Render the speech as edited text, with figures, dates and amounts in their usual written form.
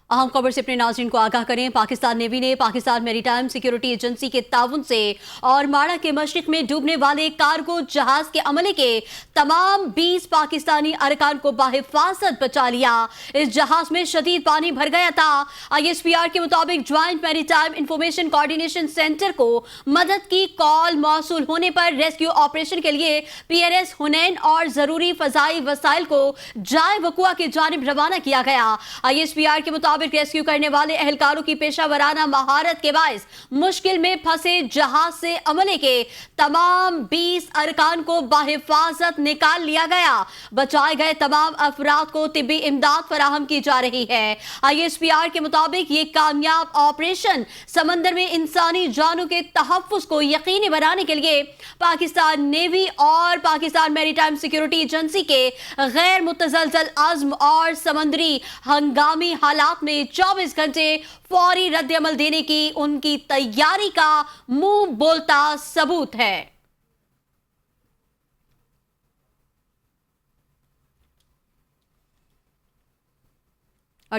अहम खबर से अपने नाज़रीन को आगाह करें। पाकिस्तान नेवी ने पाकिस्तान मैरीटाइम सिक्योरिटी एजेंसी के ताउन से और माड़ा के मशरिक में डूबने वाले कार्गो जहाज के अमले के तमाम 20 पाकिस्तानी अरकान को बाहिफाजत बचा लिया। इस जहाज में शदीद पानी भर गया था। ISPR के मुताबिक joint maritime information coordination centre को मदद की कॉल मौसूल होने पर रेस्क्यू ऑपरेशन के लिए PRS हुनैन और जरूरी फजाई वसाइल को जाए वकुआ की जानिब रवाना किया गया। ISPR के मुताबिक रेस्क्यू करने वाले एहलकारों की पेशा महारत के बायस मुश्किल में फंसे जहाज से अमले के तमाम 20 अरकान को बाहिफाजत निकाल लिया गया। बचाए गए तमाम अफराद को तिब्बी इमदाद फराहम की जा रही है। ISPR के मुताबिक ये कामयाब ऑपरेशन समंदर में इंसानी जानों के तहफ्फुज़ को यकीनी बनाने के लिए पाकिस्तान नेवी और पाकिस्तान मैरीटाइम सिक्योरिटी एजेंसी के गैर मुतज़लज़ल अज़्म और समंदरी हंगामी हालात में 24 घंटे फौरी रद्द अमल देने की उनकी तैयारी का मुंह बोलता सबूत है।